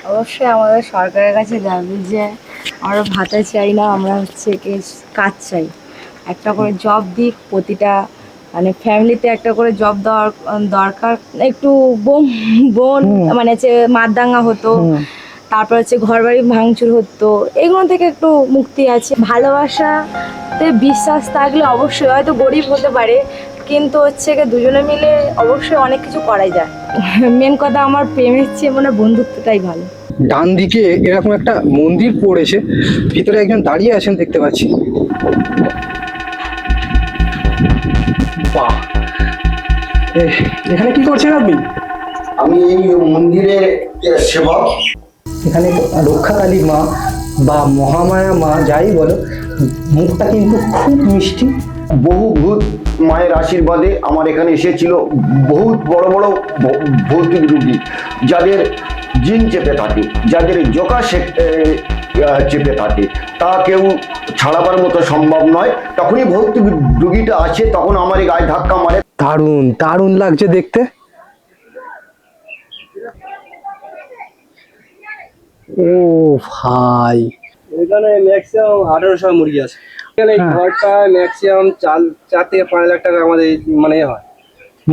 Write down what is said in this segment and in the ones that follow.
অবশ্যই আমাদের সরকারের কাছে দাবি যে আমরা ভাতা চাই না, আমরা হচ্ছে কি কাজ চাই। একটা করে জব দিক প্রতিটা, মানে ফ্যামিলিতে একটা করে জব দেওয়ার দরকার। একটু বোন বোন মানে যে মারদাঙ্গা হতো, তারপর হচ্ছে ঘর বাড়ি ভাঙচুর হতো, এগুলো থেকে একটু মুক্তি আছে। ভালোবাসাতে বিশ্বাস থাকলে অবশ্যই, হয়তো গরিব হতে পারে কিন্তু হচ্ছে কি দুজনে মিলে অবশ্যই অনেক কিছু করাই যায়। মেন কথা আমার প্রেমের চেয়ে মানে বন্ধুত্বটাই ভালো। ডান দিকে এরকম একটা মন্দির পড়েছে, ভিতরে একজন দাঁড়িয়ে আছেন দেখতে পাচ্ছি। বাহ, এখানে কি করছেন আপনি? আমি এই মন্দিরের সেবক। এখানে রক্ষাকালী মা বা মহামায়া মা যাই বলো, মুখটা কিন্তু খুব মিষ্টি। বহু ভূত মায়ের আশীর্বাদে আমার এখানে এসেছিল বহুত বড় বড় ভৌতিক রুগী, যাদের জিন চেপে থাকে, যাদের জোকা চেপে থাকে, তা কেউ ছাড়াবার মতো সম্ভব নয়। তখনই ভৌতিক রুগীটা আছে, তখন আমার এই গায়ে ধাক্কা মারে। দারুণ দারুণ লাগছে দেখতে। ও ভাই, এখানে ম্যাক্সিমাম 1800 মুরগি আছে। এখানে এই ঘরটা ম্যাক্সিমাম 4 থেকে 5 লাখ টাকা আমাদের মানে হয়,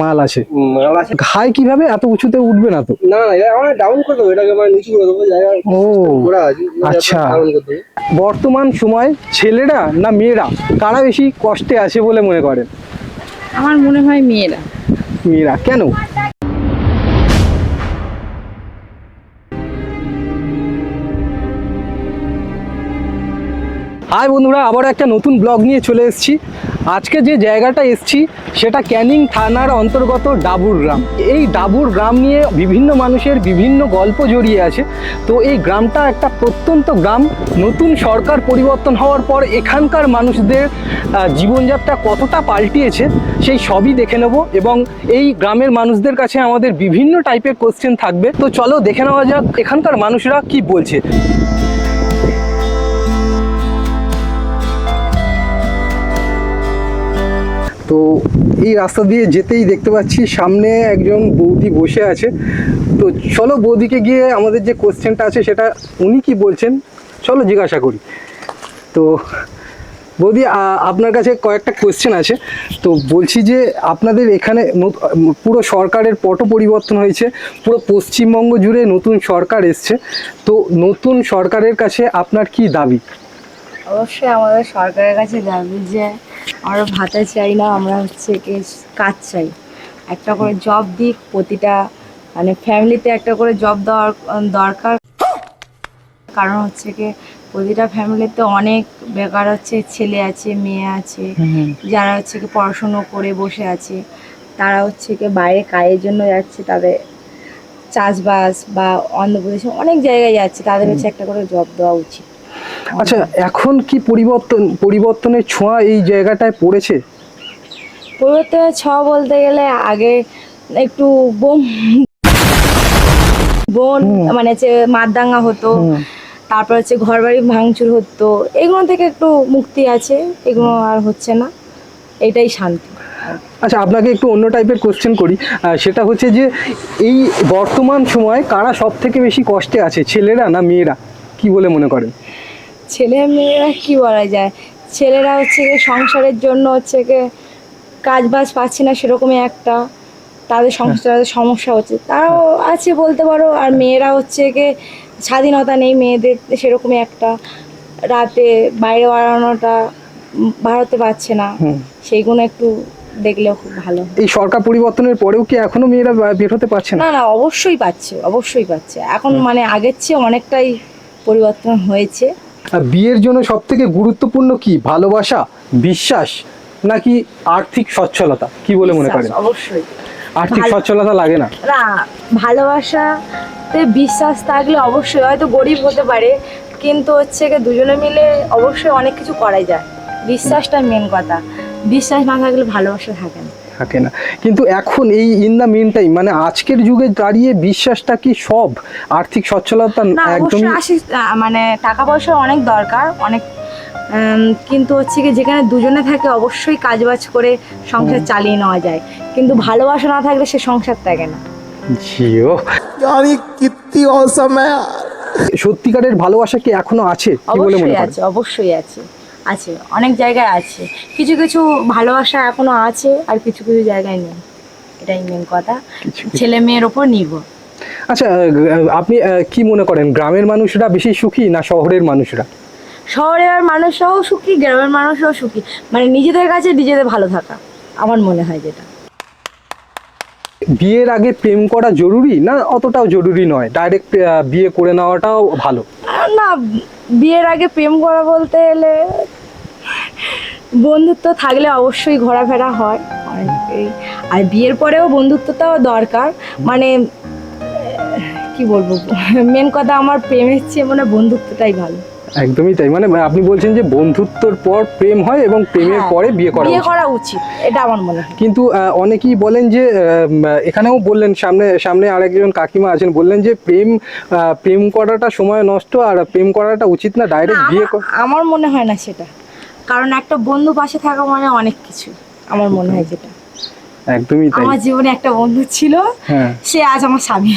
মাল আছে। মাল আছে। খায় কিভাবে? এত উঁচুতে উঠবে না তো? না না, এটা আমরা ডাউন করে দেবো, এটাকে মানে নিচু করে দেবো জায়গা। ও ঘোরা আছে, আচ্ছা। ডাউন করে দেবো। বর্তমান সময় ছেলেরা না মেয়েরা কারা বেশি কষ্টে আছে বলে মনে করেন? আমার মনে হয় মেয়েরা। মেয়েরা কেন? হাই বন্ধুরা, আবার একটা নতুন ব্লগ নিয়ে চলে এসেছি। আজকে যে জায়গাটা এসেছি সেটা ক্যানিং থানার অন্তর্গত ডাবুর গ্রাম। এই ডাবুর গ্রাম নিয়ে বিভিন্ন মানুষের বিভিন্ন গল্প জড়িয়ে আছে। তো এই গ্রামটা একটা প্রত্যন্ত গ্রাম। নতুন সরকার পরিবর্তন হওয়ার পর এখানকার মানুষদের জীবনযাত্রা কতটা পাল্টিয়েছে সেই সবই দেখে নেব, এবং এই গ্রামের মানুষদের কাছে আমাদের বিভিন্ন টাইপের কোশ্চেন থাকবে। তো চলো দেখে নেওয়া যাক এখানকার মানুষরা কি বলছে। তো এই রাস্তা দিয়ে যেতেই দেখতে পাচ্ছি সামনে একজন বৌদি বসে আছে। তো চলো বৌদিকে গিয়ে আমাদের যে কোশ্চেনটা আছে সেটা উনি কি বলছেন চলো জিজ্ঞাসা করি। তো বৌদি, আপনার কাছে কয়েকটা কোশ্চেন আছে। তো বলছি যে আপনাদের এখানে পুরো সরকারের পট পরিবর্তন হয়েছে, পুরো পশ্চিমবঙ্গ জুড়ে নতুন সরকার এসছে। তো নতুন সরকারের কাছে আপনার কি দাবি? অবশ্যই আমাদের সরকারের কাছে দাবি যে আমরা ভাতা চাই না, আমরা হচ্ছে কি কাজ চাই। একটা করে জব দিক প্রতিটা, মানে ফ্যামিলিতে একটা করে জব দেওয়ার দরকার। কারণ হচ্ছে কি প্রতিটা ফ্যামিলিতে অনেক বেকার হচ্ছে ছেলে আছে, মেয়ে আছে, যারা হচ্ছে কি পড়াশুনো করে বসে আছে, তারা হচ্ছে কি বাইরে কাজের জন্য যাচ্ছে, তাদের চাষবাস বা অন্ধ্রপ্রদেশে অনেক জায়গায় যাচ্ছে, তাদের হচ্ছে একটা করে জব দেওয়া উচিত। আচ্ছা, এখন কি পরিবর্তনের ছোঁয়া এই জায়গাটায় পড়েছে? পরিবর্তনের ছোঁয়া বলতে গেলে আগে একটু বোন মানে যে মারদাঙ্গা হতো, তারপর হচ্ছে ঘর বাড়ি ভাঙচুর হতো, এগুলো থেকে একটু মুক্তি আছে, এগুলো আর হচ্ছে না, এটাই শান্তি। আচ্ছা, আপনাকে একটু অন্য টাইপের কোশ্চেন করি। সেটা হচ্ছে যে এই বর্তমান সময় কারা সব থেকে বেশি কষ্টে আছে, ছেলেরা না মেয়েরা, কি বলে মনে করেন? ছেলে মেয়েরা কি বলা যায়, ছেলেরা হচ্ছে গিয়ে সংসারের জন্য হচ্ছে গিয়ে কাজ বাজ পাচ্ছে না, সেরকমই একটা তাদের সংসারের সমস্যা হচ্ছে, তারাও আছে বলতে পারো। আর মেয়েরা হচ্ছে গিয়ে স্বাধীনতা নেই মেয়েদের, সেরকমই একটা রাতে বাইরে বাড়াতে পারছে না, সেইগুলো একটু দেখলেও খুব ভালো। এই সরকার পরিবর্তনের পরেও কি এখনো মেয়েরা বের হতে পারছে না? না না, অবশ্যই পাচ্ছে, অবশ্যই পাচ্ছে। এখন মানে আগের চেয়ে অনেকটাই পরিবর্তন হয়েছে। বিয়ের জন্য সব থেকে গুরুত্বপূর্ণ কি, ভালোবাসা, বিশ্বাস নাকি আর্থিক সচ্ছলতা, কি বলে মনে করেন? অবশ্যই আর্থিক সচ্ছলতা লাগে না? না, ভালোবাসাতে বিশ্বাস থাকলে অবশ্যই, হয়তো গরিব হতে পারে কিন্তু হচ্ছে কি দুজনে মিলে অবশ্যই অনেক কিছু করাই যায়। বিশ্বাসটা মেন কথা, বিশ্বাস না থাকলে ভালোবাসা থাকে না। কিন্তু এখন এই ইন দ্য মেন টাইম, মানে আজকের যুগে দাঁড়িয়ে বিশ্বাসটা কি সব? আর্থিক সচ্ছলতা একদমই মানে টাকা পয়সা অনেক দরকার, অনেক, কিন্তু হচ্ছে কি যেখানে দুজনে থাকে অবশ্যই কাজবাজ করে সংসার চালিয়ে নেওয়া যায়, কিন্তু ভালোবাসা না থাকলে সে সংসার থাকে না। জিও, यार ये कितनी औसम है यार। সত্যিকারের ভালোবাসা কি এখনো আছে কি বলে মনে অবশ্যই করেন? আছে, অবশ্যই আছে, আছে অনেক জায়গায় আছে। কিছু কিছু ভালোবাসা এখনো আছে আর কিছু কিছু জায়গায় নেই, এটাই মেন কথা। কিছু কিছু- ছেলে মেয়ের ওপর নির্ভর। আচ্ছা, আপনি কি মনে করেন, গ্রামের মানুষরা বেশি সুখী না শহরের মানুষরা? শহরের মানুষরাও সুখী, গ্রামের মানুষরাও সুখী, মানে নিজেদের কাছে নিজেদের ভালো থাকা আমার মনে হয় যেটা। বিয়ের আগে প্রেম করা জরুরি না অতটাও জরুরি নয়, ডাইরেক্ট বিয়ে করে নেওয়াটাও ভালো? আর না, বিয়ের আগে প্রেম করা বলতে গেলে বন্ধুত্ব থাকলে অবশ্যই ঘোরাফেরা হয় অনেকেই, আর বিয়ের পরেও বন্ধুত্বটাও দরকার। মানে কি বলবো, মেন কথা আমার প্রেমের চেয়ে মানে বন্ধুত্বটাই ভালো। একদমই তাই, মানে আপনি বলছেন যে বন্ধুত্বর পর প্রেম হয় এবং প্রেমের হ্যাঁ, পরে বিয়ে করা বিয়ে উচিত। করা উচিত, এটা আমার মনে হয়। কিন্তু অনেকেই বলেন যে এখানেও বললেন, সামনে সামনে আরেকজন কাকিমা আছেন, বললেন যে প্রেম করাটা সময় নষ্ট আর প্রেম করাটা উচিত না, ডাইরেক্ট না, বিয়ে আমার মনে হয় না সেটা, কারণ একটা বন্ধু পাশে থাকা মানে অনেক কিছু, আমার মনে হয় যেটা। একদমই তাই। আমার জীবনে একটা বন্ধু ছিল, হ্যাঁ, সে আজ আমার স্বামী।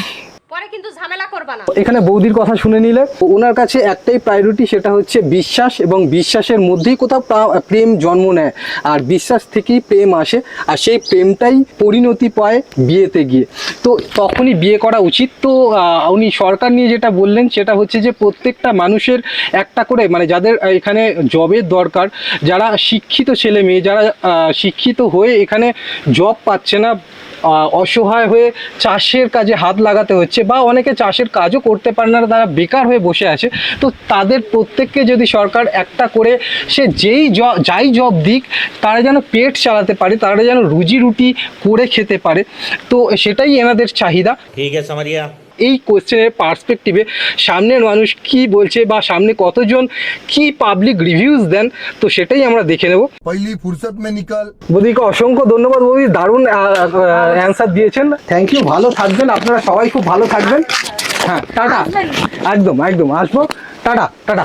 পরে কিন্তু ঝামেলা করবা না। এখানে বৌদির কথা শুনে নিলে ওনার কাছে একটাই প্রায়োরিটি, সেটা হচ্ছে বিশ্বাস, এবং বিশ্বাসের মধ্যেই কোথাও প্রেম জন্ম নেয়, আর বিশ্বাস থেকেই প্রেম আসে, আর সেই প্রেমটাই পরিণতি পায় বিয়েতে গিয়ে। তো তখনই বিয়ে করা উচিত। তো উনি সরকার নিয়ে যেটা বললেন সেটা হচ্ছে যে প্রত্যেকটা মানুষের একটা করে, মানে যাদের এখানে জবের দরকার, যারা শিক্ষিত ছেলে মেয়ে, যারা শিক্ষিত হয়ে এখানে জব পাচ্ছে না, অসহায় হয়ে চাষের কাজে হাত লাগাতে হচ্ছে, বা অনেকে চাষের কাজও করতে পারে না, তারা বেকার হয়ে বসে আছে, তো তাদের প্রত্যেককে যদি সরকার একটা করে, সে যাই জব দিক, তারা যেন পেট চালাতে পারে, তারা যেন রুজি রুটি করে খেতে পারে, তো সেটাই এনাদের চাহিদা। ठीक है समरिया। এই কোশ্চেনের পার্সপেক্টিভে সামনের মানুষ কি বলছে বা সামনে কতজন কি পাবলিক রিভিউজ দেন, তো সেটাই আমরা দেখে নেব। पहली फुर्सत में निकल। বৌদিকে অসংখ্য ধন্যবাদ, বৌদি দারুণ অ্যান্সার দিয়েছেন, থ্যাংক ইউ। ভালো থাকবেন আপনারা, সবাই খুব ভালো থাকবেন। হ্যাঁ, টাটা। একদম একদম আসবো, টাটা টাটা।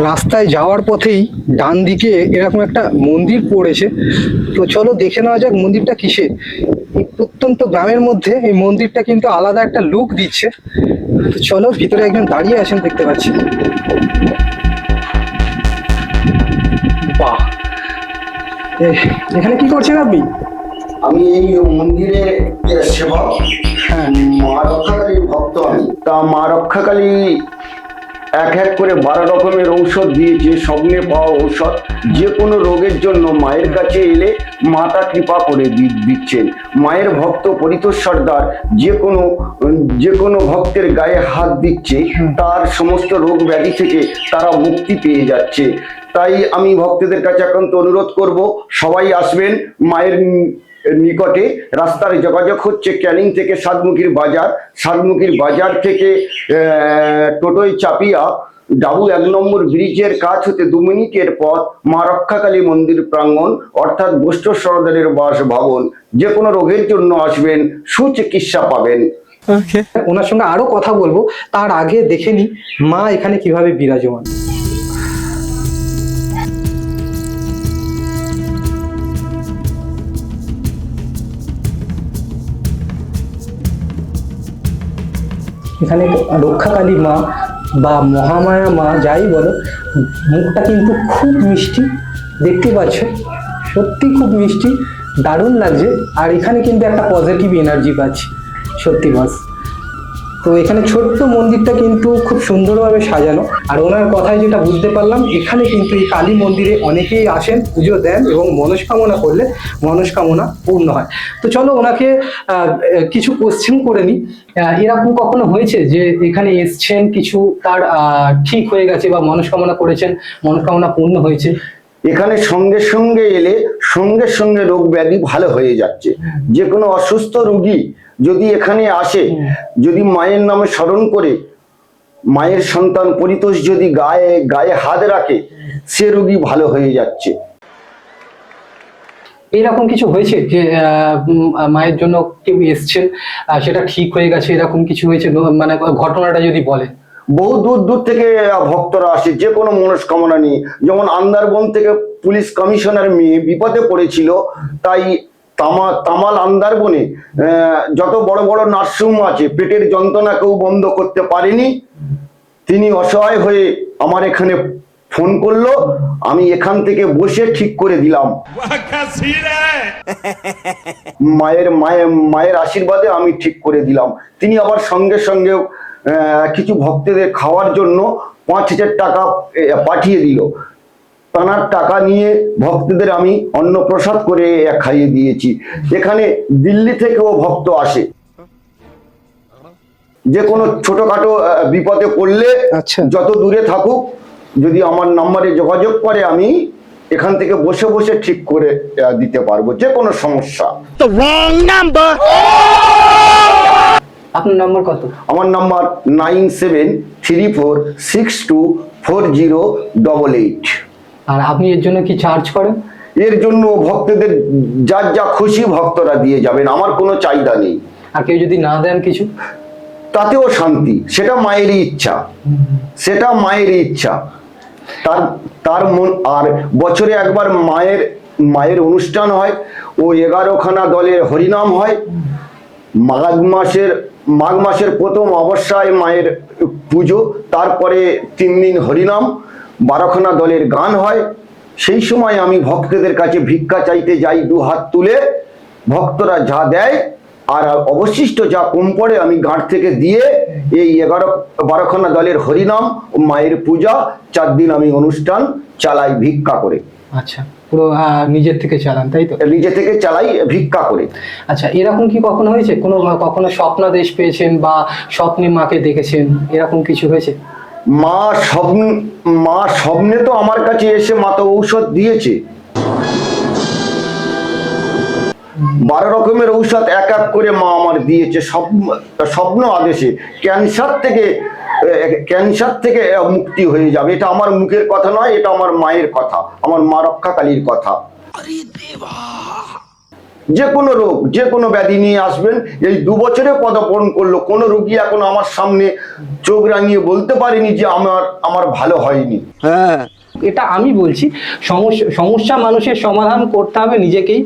রাস্তায় যাওয়ার পথেই ডান দিকে এরকম একটা মন্দির পড়েছে, তো চলো দেখে নেওয়া যাক মন্দিরটা কিসের। এই প্রত্যন্ত গ্রামের মধ্যে এই মন্দিরটা কিন্তু আলাদা একটা লুক দিচ্ছে। তো চলো, ভিতরে একজন দাঁড়িয়ে আছেন দেখতে পাচ্ছি। বাহ, এখানে কি করছেন আপনি? আমি এই মন্দিরে সেবক, হ্যাঁ, মা রক্ষাকালীর ভক্ত আমি। তা মা রক্ষাকালী এক এক করে 12 রকমের ঔষধ দিয়েছে, স্বপ্নে পাওয়া ঔষধ। যে কোনো রোগের জন্য মায়ের কাছে এলে মাতা কৃপা করে দিচ্ছেন। মায়ের ভক্ত পরিতোষ সর্দার যে কোনো ভক্তের গায়ে হাত দিচ্ছে, তার সমস্ত রোগ ব্যাধি থেকে তারা মুক্তি পেয়ে যাচ্ছে। তাই আমি ভক্তদের কাছে একান্ত অনুরোধ করব, সবাই আসবেন মায়ের নিকটে। রাস্তার যোগাযোগ হচ্ছে ক্যানিং থেকে সাতমুখীর বাজার, সাতমুখীর বাজার থেকে টোটোয় চাপিয়া ডাবু 1 নম্বর ব্রিজের কাছ হতে 2 মিনিটের পথ মা রক্ষাকালী মন্দির প্রাঙ্গণ, অর্থাৎ বৈষ্ণব সর্দারের বাসভবন। যে কোনো রোগের জন্য আসবেন, সুচিকিৎসা পাবেন। ওনার সঙ্গে আরো কথা বলবো, তার আগে দেখে নি মা এখানে কিভাবে বিরাজমান। এখানে রক্ষাকালী মা বা মহামায়া মা যাই বলো, মুখটা কিন্তু খুব মিষ্টি, দেখতে পাচ্ছ, সত্যি খুব মিষ্টি, দারুণ লাগছে। আর এখানে কিন্তু একটা পজিটিভ এনার্জি পাচ্ছি, সত্যি বাস। তো এখানে ছোট্ট মন্দিরটা কিন্তু খুব সুন্দরভাবে সাজানো, আর ওনার কথায় যেটা বুঝতে পারলাম, এখানে কিন্তু এই কালী মন্দিরে অনেকেই আসেন, পুজো দেন এবং মনস্কামনা করলে মনস্কামনা পূর্ণ হয়। তো চলো ওনাকে কিছু কোশ্চেন করে নিই। এরকম কখনো হয়েছে যে এখানে এসছেন, কিছু তার ঠিক হয়ে গেছে বা মনস্কামনা করেছেন, মনস্কামনা পূর্ণ হয়েছে? এখানে সঙ্গে সঙ্গে এলে সঙ্গে সঙ্গে রোগ ব্যাধি ভালো হয়ে যাচ্ছে। যে কোনো অসুস্থ রোগী যদি এখানে আসে, যদি মায়ের নামে স্মরণ করে, মায়ের সন্তান পরিতোষ যদি গায়ে গায়ে হাত রাখে, সে রোগী ভালো হয়ে যাচ্ছে। এরকম কিছু হয়েছে যে মায়ের জন্য কেউ এসছেন, সেটা ঠিক হয়ে গেছে, এরকম কিছু হয়েছে? মানে ঘটনাটা যদি বলেন। বহু দূর দূর থেকে ভক্তরা আসে যে কোনো মনস্কামনা নিয়ে। যেমন আন্দারবন থেকে পুলিশ কমিশনার মেয়ে বিপদে পড়েছিল, তাই তামাল আন্দারবনে যত বড় বড় নার্সিংহোম আছে, পেটের যন্ত্রণা কেউ বন্ধ করতে পারেনি। তিনি অসহায় হয়ে আমার এখানে ফোন করলো, আমি এখান থেকে বসে ঠিক করে দিলাম। মায়ের আশীর্বাদে আমি ঠিক করে দিলাম। তিনি আবার সঙ্গে সঙ্গে কিছু ভক্তদের খাওয়ার জন্য 5,000 টাকা পাঠিয়ে দিল। তার টাকা নিয়ে ভক্তদের আমি অন্নপ্রসাদ করে খাইয়ে দিয়েছি। এখানে দিল্লি থেকেও ভক্ত আসে, যে কোনো ছোটখাটো বিপদে পড়লে আচ্ছা। যত দূরে থাকুক, যদি আমার নাম্বারে যোগাযোগ করে আমি এখান থেকে বসে বসে ঠিক করে দিতে পারবো যে কোনো সমস্যা। আপনার নাম্বার কত? আমার নাম্বার 9734624088। আর আপনি এর জন্য কি চার্জ করেন? এর জন্য ভক্তদের যার যা খুশি ভক্তরা দিয়ে যাবেন, আমার কোনো চাহিদা নেই। আর কেউ যদি না দেন কিছু? তাতেও শান্তি, সেটা মায়েরই ইচ্ছা, সেটা মায়েরই ইচ্ছা। তার মন। আর বছরে একবার মায়ের অনুষ্ঠান হয়, ও 11খানা দলের হরিনাম হয়। মাঘ মাসের প্রথম অবস্যায় মায়ের পুজো, তারপরে 3 দিন হরিনাম, 12খানা দলের গান হয়। সেই সময় আমি ভক্তদের কাছে ভিক্ষা চাইতে যাই, 2 হাত তুলে। ভক্তরা যা দেয় আর অবশিষ্ট যা কম পড়ে আমি গাঁট থেকে দিয়ে এই 11-12খানা দলের হরিনাম, মায়ের পূজা, 4 দিন আমি অনুষ্ঠান চালাই ভিক্ষা করে। আচ্ছা, পুরো নিজের থেকে চালান, তাই তো? নিজে থেকে চালাই ভিক্ষা করে। আচ্ছা, এরকম কি কখনো হয়েছে কখনো স্বপ্নাদেশ পেয়েছেন বা স্বপ্নে মাকে দেখেছেন, এরকম কিছু হয়েছে? মা স্বপ্নে তো আমার কাছে এসে মা তো ঔষধ দিয়েছে, 12 রকমের ঔষধ এক এক করে মা আমার দিয়েছে স্বপ্ন আদেশে। ক্যান্সার থেকে মুক্তি হয়ে যাবে। এটা আমার মুখের কথা নয়, এটা আমার মায়ের কথা, আমার মা রক্ষাকালীর কথা। যে কোনো রোগ, যে কোনো ব্যাধি নিয়ে আসবেন। এই 2 বছরে পদার্পণ করলো, কোনো রোগী এখন আমার সামনে চোখ রাঙিয়ে বলতে পারেনি যে আমার ভালো হয়নি। হ্যাঁ, এটা আমি বলছি, সমস্যা মানুষের সমাধান করতে হবে নিজেকেই।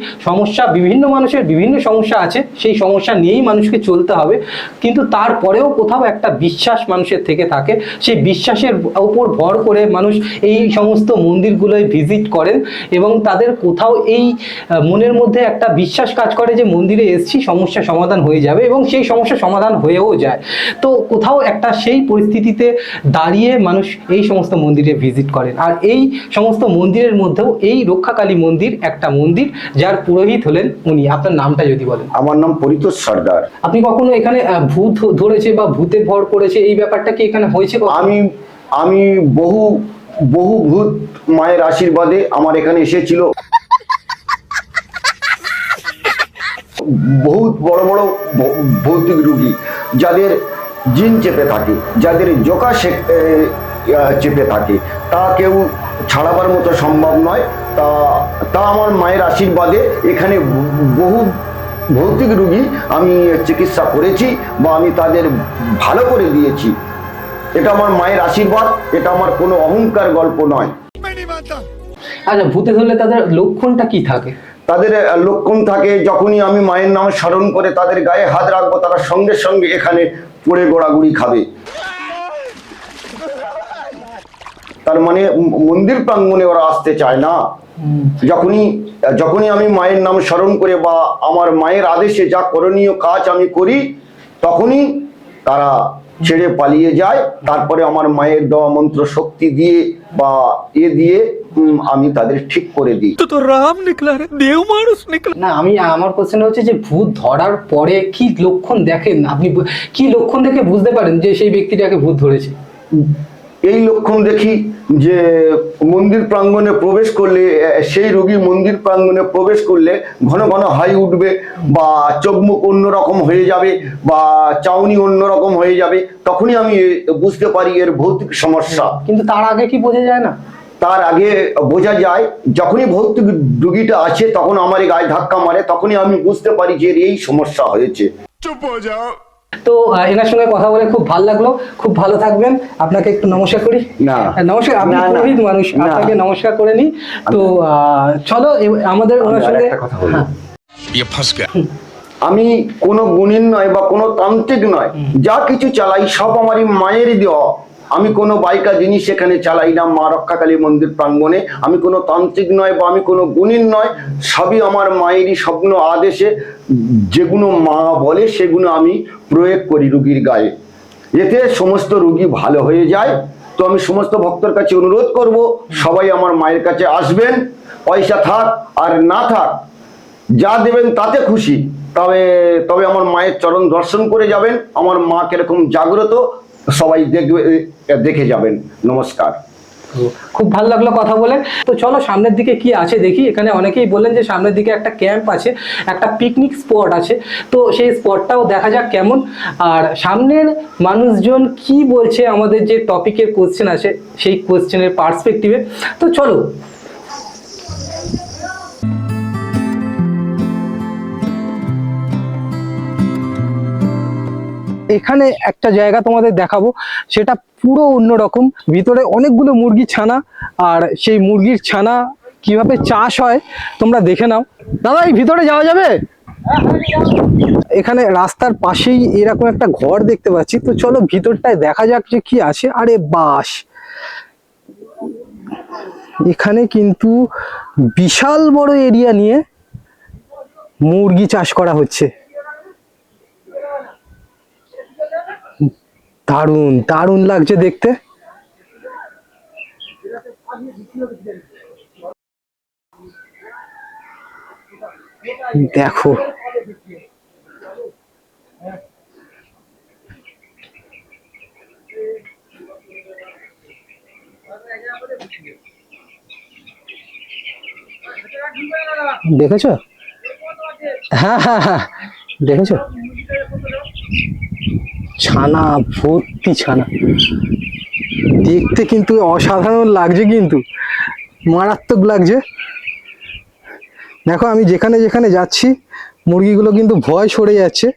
বিভিন্ন মানুষের বিভিন্ন সমস্যা আছে, সেই সমস্যা নিয়েই মানুষকে চলতে হবে। কিন্তু তারপরেও কোথাও একটা বিশ্বাস মানুষের থেকে থাকে, সেই বিশ্বাসের উপর ভর করে মানুষ এই সমস্ত মন্দিরগুলোয় ভিজিট করেন এবং তাদের কোথাও এই মনের মধ্যে একটা বিশ্বাস কাজ করে যে মন্দিরে এসেছি, সমস্যা সমাধান হয়ে যাবে, এবং সেই সমস্যা সমাধান হয়েও যায়। তো কোথাও একটা সেই পরিস্থিতিতে দাঁড়িয়ে মানুষ এই সমস্ত মন্দিরে ভিজিট করেন। আর এই সমস্ত মন্দিরের মধ্যেও এই রক্ষাকালী মন্দির একটা মন্দির, যার পুরোহিত হলেন উনি। আপনার নামটা যদি বলেন। আমার নাম পরিতোষ সর্দার। আপনি কখনো এখানে ভূত ধরেছে বা ভূতে ভর করেছে, এই ব্যাপারটা কি এখানে হয়েছে? আমি বহু ভূত মায়ের আশীর্বাদে আমার এখানে এসেছিল। বহুত বড় বড় ভৌতিক রোগী, যাদের জিন চেপে থাকে, যাদের জোকা চেপে থাকে, তা কেউ ছাড়াবার মতো সম্ভব নয়। তা আমার মায়ের আশীর্বাদে এখানে বহু ভৌতিক রোগী আমি চিকিৎসা করেছি বা আমি তাদের ভালো করে দিয়েছি। এটা আমার মায়ের আশীর্বাদ, এটা আমার কোনো অহংকার গল্প নয়। আচ্ছা, ভূতে ধরলে তাদের লক্ষণটা কি থাকে? তাদের লক্ষণ থাকে, যখনই আমি মায়ের নাম স্মরণ করে তাদের গায়ে হাত রাখবো, তারা সঙ্গে সঙ্গে এখানে পড়ে গোড়াগুড়ি খাবে। তার মানে মন্দির প্রাঙ্গণে ওরা আসতে চায় না। যখনই আমি মায়ের নাম স্মরণ করে বা আমার মায়ের আদেশে যা করণীয় কাজ আমি করি, তখনই তারা ছেড়ে পালিয়ে যায়। তারপরে আমার মায়ের দেওয়া মন্ত্র শক্তি দিয়ে বা দিয়ে আমি তাদের ঠিক করে দিই। তো রাম নিকলা রে, দেব মানুষ নিকলা না। আমার কোশ্চেন হচ্ছে যে ভূত ধরার পরে কি লক্ষণ দেখেন আপনি? কি লক্ষণ দেখে বুঝতে পারেন যে সেই ব্যক্তিটাকে ভূত ধরেছে? এই লক্ষণ দেখি যে মন্দির প্রাঙ্গণে প্রবেশ করলে, সেই রোগী মন্দির প্রাঙ্গণে প্রবেশ করলে ঘন ঘন হাই উঠবে বা চোখ মুখ অন্যরকম হয়ে যাবে বা চাউনি অন্যরকম হয়ে যাবে, তখনই আমি বুঝতে পারি এর ভৌতিক সমস্যা। কিন্তু তার আগে কি বোঝা যায় না? তার আগে বোঝা যায়, যখনই ভৌতিক রোগীটা আছে তখন আমার গায়ে ধাক্কা মারে, তখনই আমি বুঝতে পারি যে এই সমস্যা হয়েছে। চুপ হয়ে যাও। তো এনার সঙ্গে কথা বলে খুব ভালো লাগলো, খুব ভালো থাকবেন। আপনাকে একটু নমস্কার করি। না, নমস্কার, আপনি পুরোহিত মানুষ, আপনাকে নমস্কার করে নি। তো চলো আমাদের ওনার সঙ্গে কথা বলবো। ये फंस गया। আমি কোনো গুণীন নয় বা কোনো তান্ত্রিক নয়, যা কিছু চালাই সব আমারই মায়েরই দেওয়া। আমি কোনো বাইকা জিনিস এখানে চালাই না মা রক্ষাকালী মন্দির প্রাঙ্গণে। আমি কোনো তান্ত্রিক নয় বা আমি কোনো গুণীন নয়, সবই আমার মায়েরই স্বপ্ন আদেশে যেগুলো মা বলে সেগুলো আমি প্রয়োগ করি রুগীর গায়ে, এতে সমস্ত রুগী ভালো হয়ে যায়। তো আমি সমস্ত ভক্তর কাছে অনুরোধ করব, সবাই আমার মায়ের কাছে আসবেন, পয়সা থাক আর না থাক যা দেবেন তাতে খুশি, তবে তবে আমার মায়ের চরণ দর্শন করে যাবেন। আমার মা কিরকম জাগ্রত সবাই দেখে যাবেন। নমস্কার। খুব ভালো লাগলো কথা বলে। তো চলো সামনের দিকে কি আছে দেখি। এখানে অনেকেই বললেন যে সামনের দিকে একটা ক্যাম্প আছে, একটা পিকনিক স্পট আছে, তো সেই স্পটটাও দেখা যাক কেমন। আর সামনের মানুষজন কি বলছে আমাদের যে টপিকের কোশ্চেন আছে সেই কোশ্চেনের পার্সপেক্টিভে। তো চলো। এখানে একটা জায়গা তোমাদের দেখাবো, সেটা পুরো অন্যরকম। ভিতরে অনেকগুলো মুরগির ছানা, আর সেই মুরগির ছানা কিভাবে চাষ হয় তোমরা দেখে নাও। দাদা, এই ভিতরে যাওয়া যাবে? এখানে রাস্তার পাশেই এরকম একটা ঘর দেখতে পাচ্ছি, তো চলো ভিতরটায় দেখা যাক যে কি আছে। আরে বাস, এখানে কিন্তু বিশাল বড় এরিয়া নিয়ে মুরগি চাষ করা হচ্ছে। দারুণ দারুণ লাগছে দেখতে। দেখো, দেখেছো? হ্যাঁ হ্যাঁ হ্যাঁ, দেখেছো? ছানা ভর্তি ছানা, দেখতে কিন্তু অসাধারণ লাগছে, কিন্তু মারাত্মক লাগছে। দেখো, আমি যেখানে যেখানে যাচ্ছি মুরগিগুলো কিন্তু ভয় সরে যাচ্ছে।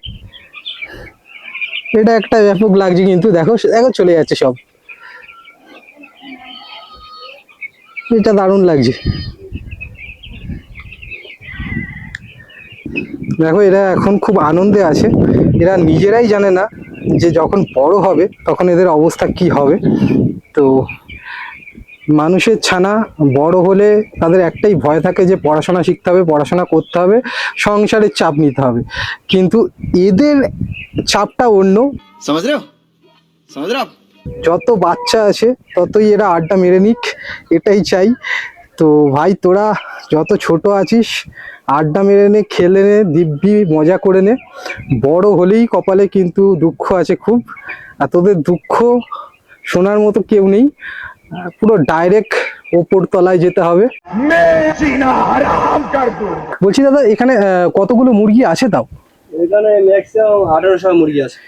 এটা একটা ব্যাপক লাগছে কিন্তু। দেখো দেখো, চলে যাচ্ছে সব। এটা দারুণ লাগছে। দেখো, এরা এখন খুব আনন্দে আছে। এরা নিজেরাই জানে না যে যখন বড় হবে তখন এদের অবস্থা কি হবে। তো মানুষের ছানা বড় হলে তাদের একটাই ভয় থাকে যে পড়াশোনা শিখতে হবে, পড়াশোনা করতে হবে, সংসারের চাপ নিতে হবে। কিন্তু এদের চাপটা অন্য। समझ रहे हो? समझ रहे हो आप? যত বাচ্চা আছে ততই এরা আড্ডা মেরে নিক, এটাই চাই। তো ভাই, তোরা যত ছোট আছিস আড্ডা মেরে নে, খেলে নে, দিব্যি মজা করে নে। বড় হলেই কপালে কিন্তু দুঃখ আছে খুব, আর তোদের দুঃখ শোনার মতো কেউ নেই। পুরো ডাইরেক্ট ওপর তলায় যেতে হবে। বলছি দাদা, এখানে কতগুলো মুরগি আছে তাও? এখানে ম্যাক্সিমাম 1800 মুরগি আছে।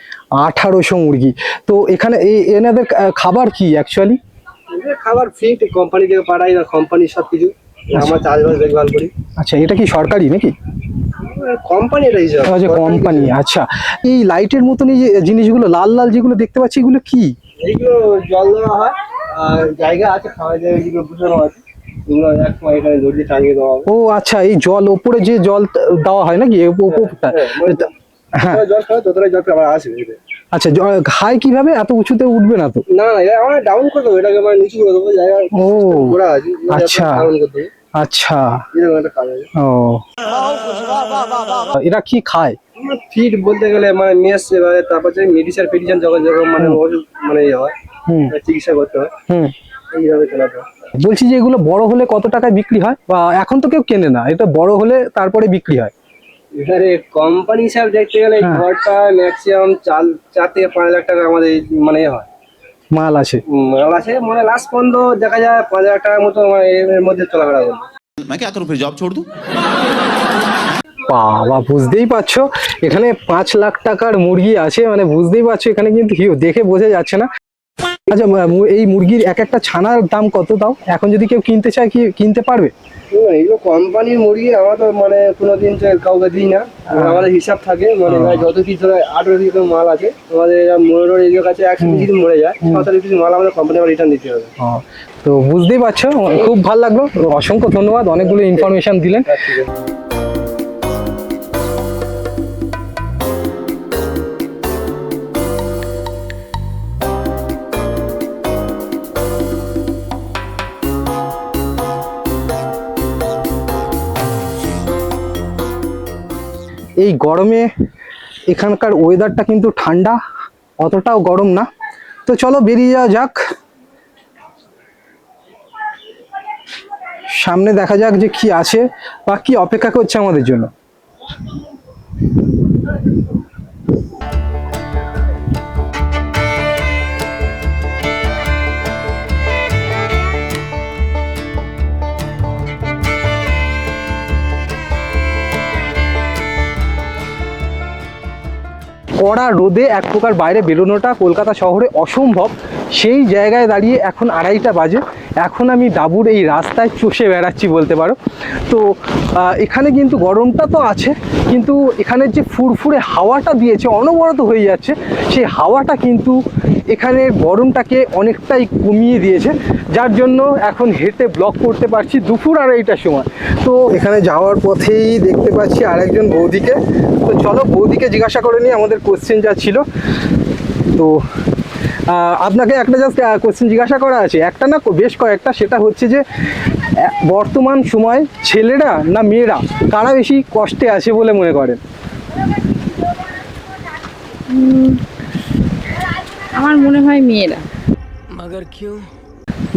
1800 মুরগি। তো এখানে এনাদের খাবার কি অ্যাকচুয়ালি? এদের খাবার ফিট, কোম্পানি থেকে পাঠাই না, কোম্পানি সব কিছু আমরা চাষবাস দেখভাল করি। আচ্ছা, এটা কি সরকারি নাকি? কোম্পানি এটা হিসাব। আচ্ছা, কোম্পানি। আচ্ছা, এই লাইটের মতন এই যে জিনিসগুলো লাল লাল যেগুলো দেখতে পাচ্ছি, এগুলো কি? এইগুলো জল দেওয়া হয়, আর জায়গা আছে খাওয়া যায়, এইগুলো বুঝানো আছে। এগুলো এক সময় এখানে দড়ি টাঙিয়ে দেওয়া হবে। ও আচ্ছা, এই জল ওপরে যে জল দেওয়া হয় নাকি উপরটা? হ্যাঁ, জল খাওয়া ততটাই জল আবার আসবে। আচ্ছা, খায় কিভাবে? এত উঁচুতে উঠবে না তো? না না, এটা আমরা ডাউন করে দেবো, এটাকে আমরা নিচু করে দেবো। জায়গা ও ঘোরা আছে, আচ্ছা ডাউন করে দেবো। আচ্ছা, এরকম একটা কাজ আছে। ও এরা কি খায়? ফিট বলতে গেলে মানে মেস, এবারে তারপর যে মেডিসিন ফেডিসিন যখন যখন মানে ওষুধ মানে ইয়ে হয়, হুম চিকিৎসা করতে হয়, হুম। এইভাবে চালাতে হয়। বলছি যে এগুলো বড় হলে কত টাকায় বিক্রি হয়? বা এখন তো কেউ কেনে না, এটা বড় হলে তারপরে বিক্রি হয়? এবারে কোম্পানি হিসাব দেখতে গেলে এই হ্যাঁ। ঘরটা ম্যাক্সিমাম 4 থেকে 5 লাখ টাকা আমাদের মানে হয়, মাল আছে? মাল আছে। মানে লাস্ট পর্যন্ত দেখা যায় 5 লাখ টাকার মতো মানে এর মধ্যে চলাফেরা করবে। मैं क्या करूं फिर, जॉब छोड़ दूं? বাবা, বুঝতেই পারছো এখানে 5 লাখ টাকার মুরগি আছে, মানে বুঝতেই পারছো এখানে কিন্তু দেখে বোঝা যাচ্ছে না। আচ্ছা, এই মুরগির এক একটা ছানার দাম কত দাও? এখন যদি কেউ কিনতে চায় কি কিনতে পারবে? এইগুলো কোম্পানির মুরগি, আমরা তো মানে কোনোদিন কাউকে দিই না। আমাদের হিসাব থাকে, মানে যত কিছু 18 পিস মাল আছে আমাদের, মনোরোড এর কাছে 100 পিস যদি মরে যায় 47 পিস মাল আমাদের কোম্পানি আবার রিটার্ন দিতে হবে। তো বুঝতেই পারছো, খুব ভালো লাগলো, অসংখ্য ধন্যবাদ, অনেকগুলো ইনফরমেশন দিলেন। ঠিক আছে। এই গরমে এখানকার ওয়েদারটা কিন্তু ঠান্ডা, অতটাও গরম না। তো চলো বেরিয়ে যাওয়া যাক, সামনে দেখা যাক যে কি আছে বা কি অপেক্ষা করছে আমাদের জন্য। কড়া রোদে এক প্রকার বাইরে বেরোনোটা কলকাতা শহরে অসম্ভব, সেই জায়গায় দাঁড়িয়ে এখন 2:30টা বাজে। এখন আমি ডাবুর এই রাস্তায় চষে বেড়াচ্ছি বলতে পারো। তো এখানে কিন্তু গরমটা তো আছে, কিন্তু এখানের যে ফুরফুরে হাওয়াটা দিয়েছে, অনবরত হয়ে যাচ্ছে, সেই হাওয়াটা কিন্তু এখানের গরমটাকে অনেকটাই কমিয়ে দিয়েছে, যার জন্য এখন হেঁটে ব্লগ করতে পারছি দুপুর 2:30টার সময়। তো এখানে যাওয়ার পথেই দেখতে পাচ্ছি আরেকজন বৌদিকে। তো চলো বৌদিকে জিজ্ঞাসা করে নিই আমাদের কোশ্চেন যা ছিল। তো আপনাকে একটা জাস্ট কোশ্চেন জিজ্ঞাসা করা আছে, একটা না বেশ কয়েকটা। সেটা হচ্ছে যে বর্তমান সময় ছেলেরা না মেয়েরা কারা বেশি কষ্টে আছে বলে মনে করেন? আমার মনে হয় মেয়েরা।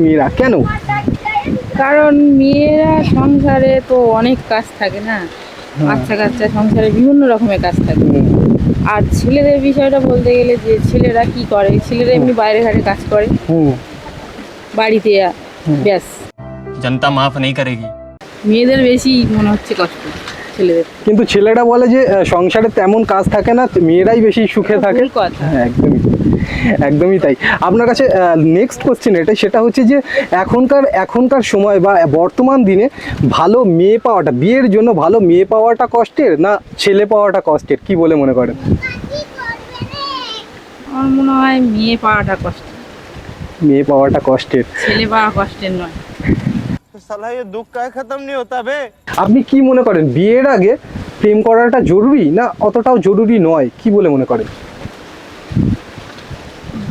মেয়েরা কেন? কারণ মেয়েরা সংসারে তো অনেক কাজ থাকে না, বাচ্চা কাচ্চা সংসারে বিভিন্ন রকমের কাজ থাকে। আর ছেলেদের বিষয়টা বলতে গেলে যে ছেলেরা কি করে, ছেলেরা এমনি বাইরে ঘাটে কাজ করে, বাড়িতে ব্যাস। जनता माफ नहीं करेगी। মেয়েদের বেশি মনে হচ্ছে কষ্ট ছেলেদের। কিন্তু ছেলেরা বলে যে সংসারে তেমন কাজ থাকে না, মেয়েরাই বেশি সুখে থাকে। ভুল কথা। হ্যাঁ, একদমই একদমই তাই। আপনার কাছে নেক্সট কোশ্চেন এটাই, সেটা হচ্ছে যে এখনকার সময় বা বর্তমান দিনে ভালো মেয়ে পাওয়াটা, বিয়ের জন্য ভালো মেয়ে পাওয়াটা কষ্টের না ছেলে পাওয়াটা কষ্টের, কি বলে মনে করেন? আমার মনে হয় মেয়ে পাওয়াটা কষ্ট, মেয়ে পাওয়াটা কষ্টের, ছেলে পাওয়া কষ্টের নয়। আপনি কি মনে করেন, বিয়ের আগে প্রেম করাটা জরুরি না অতটাও জরুরি নয়, কি বলে মনে করেন?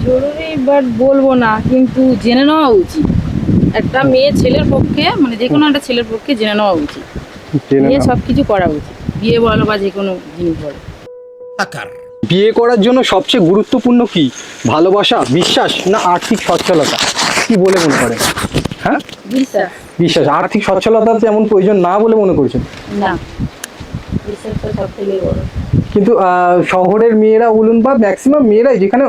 জরুরি বাট বলবো না, কিন্তু জেনে নেওয়া উচিত। একটা মেয়ে ছেলের পক্ষে, মানে যে কোনো একটা ছেলের পক্ষে জেনে নেওয়া উচিত, বিয়ে সব কিছু করা উচিত, বিয়ে বলো বা যে কোনো জিনিস বলো। বিয়ে করার জন্য সবচেয়ে গুরুত্বপূর্ণ কি, ভালোবাসা, বিশ্বাস না আর্থিক সচ্ছলতা, কি বলে মনে করেন? হ্যাঁ, বিশ্বাস। বিশ্বাস। আর্থিক সচ্ছলতা যেমন প্রয়োজন না বলে মনে করছেন? না, বিশ্বাসটা সব থেকে বড়। কিন্তু শহরের মেয়েরা বলুন বা ম্যাক্সিমাম মেয়েরাই যেখানে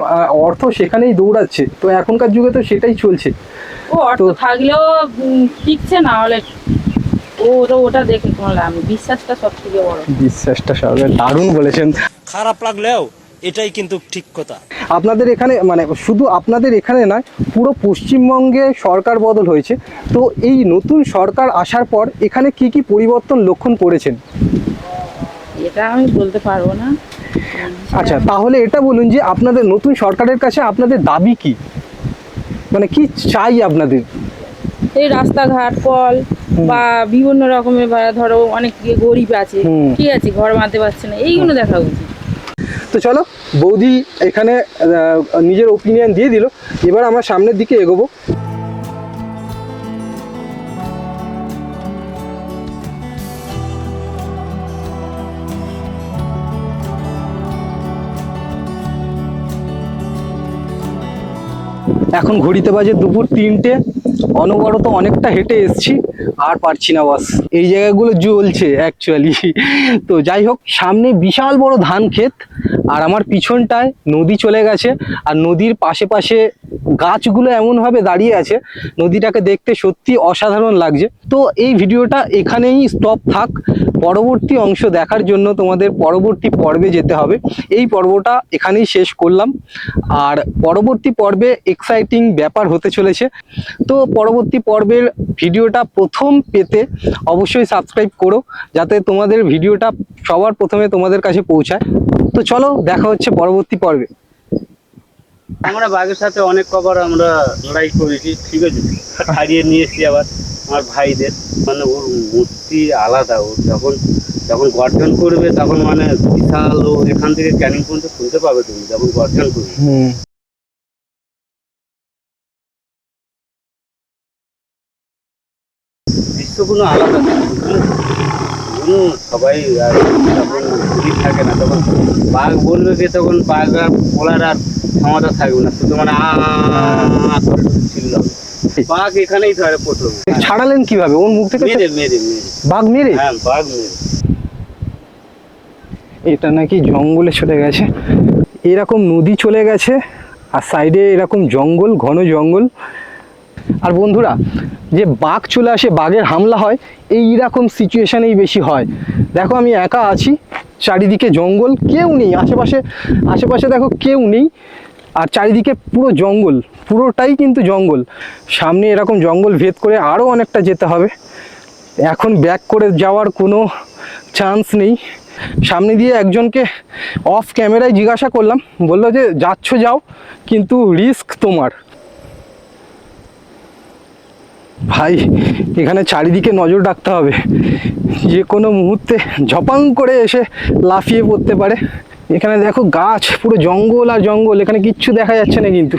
অর্থ সেখানেই দৌড়াচ্ছে, তো এখনকার যুগে তো সেটাই চলছে। ও অর্থ থাকলেও ঠিকছে না হলে ওটা দেখে কোনো লাভ নেই। বিশ্বাসটা সব থেকে বড়। বিশ্বাসটা সবাই দারুণ বলেছেন। খারাপ লাগলেও এটাই কিন্তু ঠিক কথা। আপনাদের এখানে মানে শুধু আপনাদের এখানে নয়, পুরো পশ্চিমবঙ্গে সরকার বদল হয়েছে। তো এই নতুন সরকার আসার পর এখানে কি কি পরিবর্তন লক্ষণ করেছেন? এটা আমি বলতে পারবো না। আচ্ছা, তাহলে এটা বলুন যে আপনাদের নতুন সরকারের কাছে আপনাদের দাবি কি, মানে কি চাই আপনাদের? এই রাস্তাঘাট, কল বা বিভিন্ন রকমের, ধরো অনেক গরিব আছে, ঠিক আছে, ঘর বাঁধতে পারছে না, এইগুলো দেখা উচিত। তো চলো, বৌদি এখানে নিজের ওপিনিয়ন দিয়ে দিল, এবার আমরা সামনের দিকে এগোবো। এখন ঘড়িতে বাজে দুপুর 3টে, অনবরত অনেকটা হেঁটে এসছি, আর পারছি না বাস, এই জায়গাগুলো জ্বলছে অ্যাকচুয়ালি। তো যাই হোক, সামনে বিশাল বড় ধান ক্ষেত, আর আমার পিছনটায় নদী চলে গেছে, আর নদীর পাশে পাশে গাছগুলো এমনভাবে দাঁড়িয়ে আছে, নদীটাকে দেখতে সত্যি অসাধারণ লাগছে। তো এই ভিডিওটা এখানেই স্টপ থাক, পরবর্তী অংশ দেখার জন্য তোমাদের পরবর্তী পর্বে যেতে হবে। এই পর্বটা এখানেই শেষ করলাম, আর পরবর্তী পর্বে এক্সাইটিং ব্যাপার হতে চলেছে। তো পরবর্তী পর্বের ভিডিওটা প্রথম পেতে অবশ্যই সাবস্ক্রাইব করো, যাতে তোমাদের ভিডিওটা সবার প্রথমে তোমাদের কাছে পৌঁছায়। তো চলো, দেখা হচ্ছে পরবর্তী পর্বে। আমরা বাঘের সাথে অনেক কবার আমরা লড়াই করেছি, ঠিক আছে, হারিয়ে নিয়ে এসেছি আবার আমার ভাইদের। মানে ওর মূর্তি আলাদা, ও যখন গর্জন করবে তখন মানে বিশাল, ও এখান থেকে ক্যানিং পর্যন্ত শুনতে পাবে তুমি যখন গর্জন করবে। দৃশ্যগুলো আলাদা, সবাই তখন বুদ্ধি থাকে না, তখন বাঘ বলবে কি তখন বাঘ আর বলার আর ক্ষমতা থাকবে না, শুধু মানে চিল্লাবে। বাঘ এখানেই ধরে প্রথমে। ছাড়ালেন কিভাবে ওর মুখ থেকে? মেরে মেরে মেরে বাঘ মেরে? হ্যাঁ বাঘ মেরে। এটা নাকি জঙ্গলে চলে গেছে, এরকম নদী চলে গেছে আর সাইডে এরকম জঙ্গল, ঘন জঙ্গল। আর বন্ধুরা, যে বাঘ চলে আসে, বাঘের হামলা হয়, এইরকম সিচুয়েশানেই বেশি হয়। দেখো আমি একা আছি, চারিদিকে জঙ্গল, কেউ নেই আশেপাশে, আশেপাশে দেখো কেউ নেই, আর চারিদিকে পুরো জঙ্গল, পুরোটাই কিন্তু জঙ্গল। সামনে এরকম জঙ্গল ভেদ করে আরও অনেকটা যেতে হবে, এখন ব্যাক করে যাওয়ার কোনো চান্স নেই। সামনে দিয়ে একজনকে অফ ক্যামেরায় জিজ্ঞাসা করলাম, বললো যে যাচ্ছ যাও, কিন্তু রিস্ক তোমার। ভাই এখানে চারিদিকে নজর রাখতে হবে, যে কোনো মুহূর্তে ঝপাং করে এসে লাফিয়ে পড়তে পারে। এখানে দেখো গাছ, পুরো জঙ্গল আর জঙ্গল, এখানে কিচ্ছু দেখা যাচ্ছে না কিন্তু